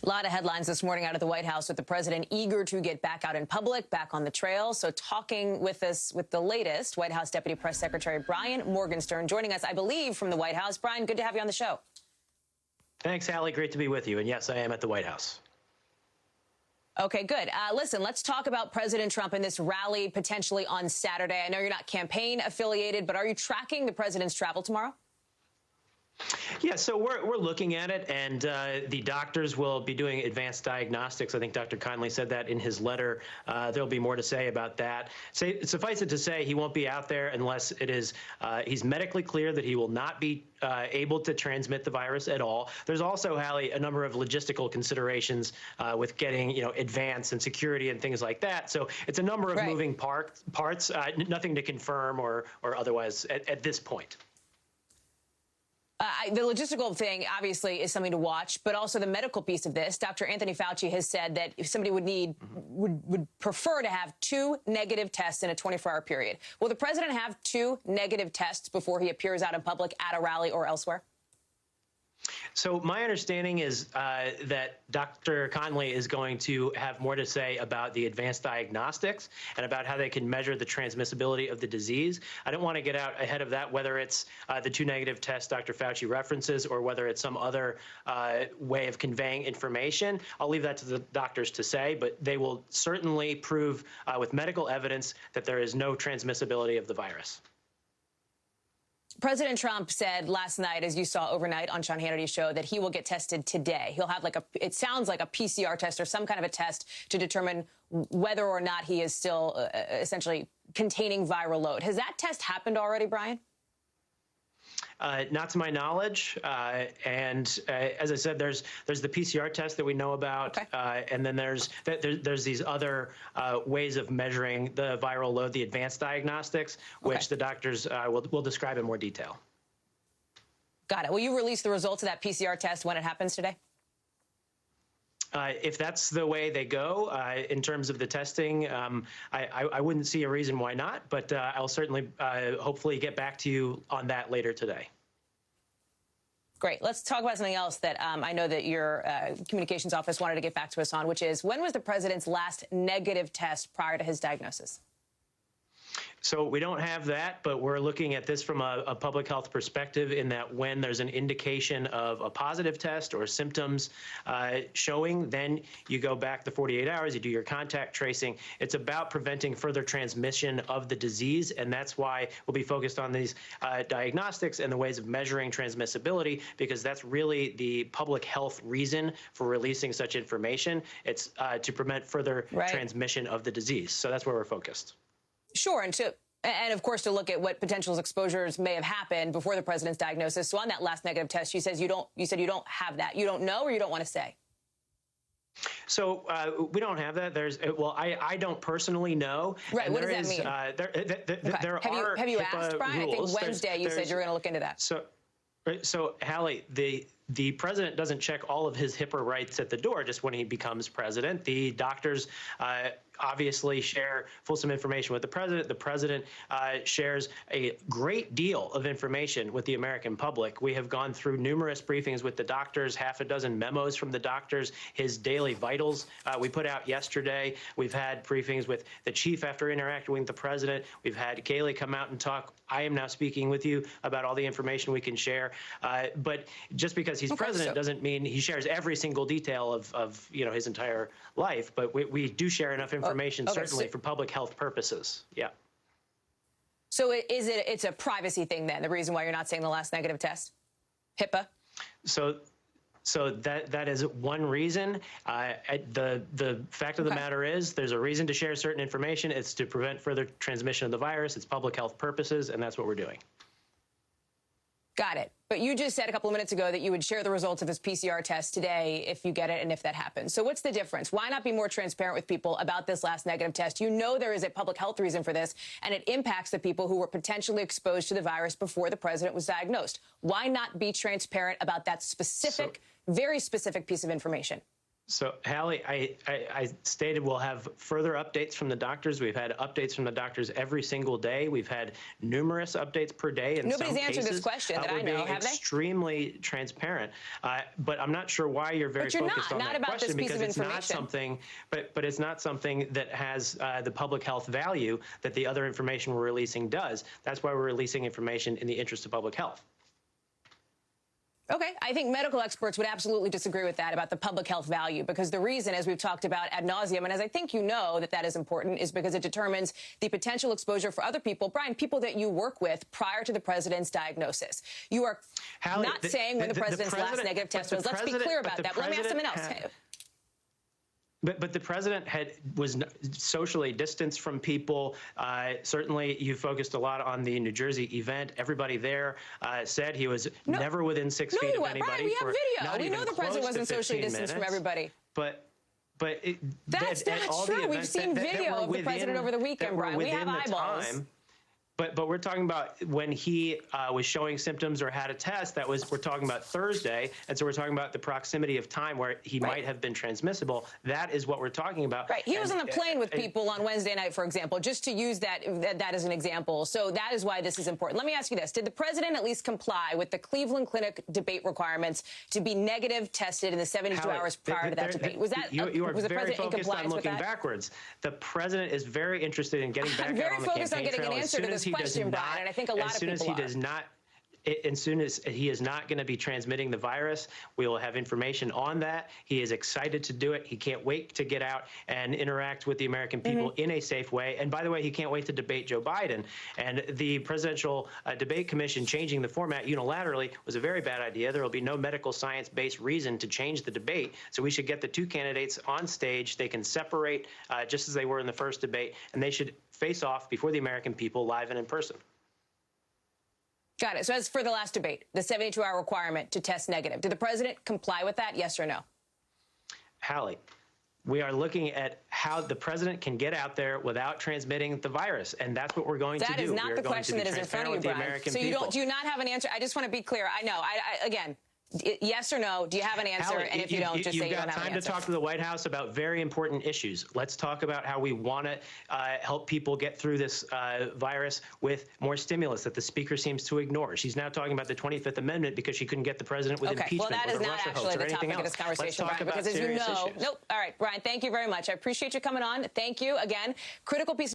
A lot of headlines this morning out of the White House with the president eager to get back out in public, back on the trail. So talking with us with the latest, White House Deputy Press Secretary Brian Morgenstern joining us, I believe, from the White House. Brian, good to have you on the show. Thanks, Hallie. Great to be with you. And yes, I am at the White House. Okay, good. Listen, let's talk about President Trump and this rally potentially on Saturday. I know you're not campaign affiliated, but are you tracking the president's travel tomorrow? Yeah, so we're looking at it, and the doctors will be doing advanced diagnostics. I think Dr. Conley said that in his letter. There'll be more to say about that. Suffice it to say, he won't be out there unless it is he's medically clear that he will not be able to transmit the virus at all. There's also, Hallie, a number of logistical considerations with getting, advance and security and things like that. So it's a number of moving parts, nothing to confirm or otherwise at this point. The logistical thing, obviously, is something to watch, but also the medical piece of this. Dr. Anthony Fauci has said that if somebody would prefer to have 2 negative tests in a 24-hour period. Will the president have 2 negative tests before he appears out in public at a rally or elsewhere? So my understanding is that Dr. Conley is going to have more to say about the advanced diagnostics and about how they can measure the transmissibility of the disease. I don't want to get out ahead of that, whether it's the 2 negative tests Dr. Fauci references or whether it's some other way of conveying information. I'll leave that to the doctors to say, but they will certainly prove with medical evidence that there is no transmissibility of the virus. President Trump said last night, as you saw overnight on Sean Hannity's show, that he will get tested today. He'll have it sounds like a PCR test or some kind of a test to determine whether or not he is still essentially containing viral load. Has that test happened already, Brian? Not to my knowledge. And as I said, there's the PCR test that we know about. And then there's these other ways of measuring the viral load, the advanced diagnostics, which the doctors will describe in more detail. Got it. Will you release the results of that PCR test when it happens today? If that's the way they go in terms of the testing, I wouldn't see a reason why not, but I'll certainly hopefully get back to you on that later today. Great. Let's talk about something else that I know that your communications office wanted to get back to us on, which is when was the president's last negative test prior to his diagnosis? So we don't have that, but we're looking at this from a public health perspective in that when there's an indication of a positive test or symptoms showing, then you go back the 48 hours, you do your contact tracing. It's about preventing further transmission of the disease, and that's why we'll be focused on these diagnostics and the ways of measuring transmissibility, because that's really the public health reason for releasing such information. It's to prevent further transmission of the disease. So that's where we're focused. Sure, and of course to look at what potential exposures may have happened before the president's diagnosis. So on that last negative test, you said you don't have that. You don't know, or you don't want to say? So we don't have that. I don't personally know. Right. What does that mean? Have you asked, Brian? I think Wednesday you said you're going to look into that. So Hallie, the president doesn't check all of his HIPAA rights at the door just when he becomes president. The doctors obviously share fulsome information with the president. The president shares a great deal of information with the American public. We have gone through numerous briefings with the doctors, half a dozen memos from the doctors, his daily vitals we put out yesterday. We've had briefings with the chief after interacting with the president. We've had Kayleigh come out and talk. I am now speaking with you about all the information we can share. But just because he's president doesn't mean he shares every single detail of his entire life. But we do share enough information, certainly for public health purposes. Yeah. So it's a privacy thing then, the reason why you're not saying the last negative test? HIPAA? So that is one reason. The fact of the matter is there's a reason to share certain information. It's to prevent further transmission of the virus. It's public health purposes, and that's what we're doing. Got it. But you just said a couple of minutes ago that you would share the results of his PCR test today if you get it and if that happens. So what's the difference? Why not be more transparent with people about this last negative test? You know there is a public health reason for this, and it impacts the people who were potentially exposed to the virus before the president was diagnosed. Why not be transparent about that specific, very specific piece of information? So, Hallie, I stated we'll have further updates from the doctors. We've had updates from the doctors every single day. We've had numerous updates per day. In Nobody's some answered cases, this question that I know, we're being have they? extremely transparent. But I'm not sure why you're very focused on that about question, this piece because of it's not something, but it's not something that has the public health value that the other information we're releasing does. That's why we're releasing information in the interest of public health. Okay, I think medical experts would absolutely disagree with that about the public health value, because the reason, as we've talked about ad nauseum, and as I think you know that is important, is because it determines the potential exposure for other people. Brian, people that you work with prior to the president's diagnosis. You are not saying when the president's last negative test was. Let's be clear about that. Let me ask someone else. But the president was socially distanced from people. Certainly, you focused a lot on the New Jersey event. Everybody there said he was never within 6 feet of anybody. Brian, we have video. We know the president wasn't socially distanced from everybody. That's not true. We've seen video of the president over the weekend, Brian. We have eyeballs. But we're talking about when he was showing symptoms or had a test. We're talking about Thursday, and so we're talking about the proximity of time where he might have been transmissible. That is what we're talking about. Right. He was on the plane with people on Wednesday night, for example, just to use that as an example. So that is why this is important. Let me ask you this. Did the president at least comply with the Cleveland Clinic debate requirements to be negative tested in the 72 hours prior to that debate? Was that you are was the very president in focused on compliance with looking that? backwards. The president is very interested in getting back out on the campaign trail. I'm very focused on getting an answer to this question, Brian, and I think a lot of people are. As soon as he is not going to be transmitting the virus, we will have information on that. He is excited to do it. He can't wait to get out and interact with the American people in a safe way. And by the way, he can't wait to debate Joe Biden. And the Presidential Debate Commission changing the format unilaterally was a very bad idea. There will be no medical science-based reason to change the debate. So we should get the two candidates on stage. They can separate just as they were in the first debate, and they should face off before the American people live and in person. Got it. So as for the last debate, the 72-hour requirement to test negative, did the president comply with that, yes or no? Hallie, we are looking at how the president can get out there without transmitting the virus, and that's what we're going to do. That is not the question that is in front of you, Brian. So do you not have an answer? I just want to be clear. I know. Again, yes or no? Do you have an answer? Hallie, and if you don't, just say you don't have an answer. You've got time to talk to the White House about very important issues. Let's talk about how we want to help people get through this virus with more stimulus that the speaker seems to ignore. She's now talking about the 25th Amendment because she couldn't get the president with impeachment or the Russia hoax or anything else. Well, that is not actually the topic of this conversation, Let's talk Brian, about because as you know, serious issues. nope. All right, Brian, thank you very much. I appreciate you coming on. Thank you again. Critical piece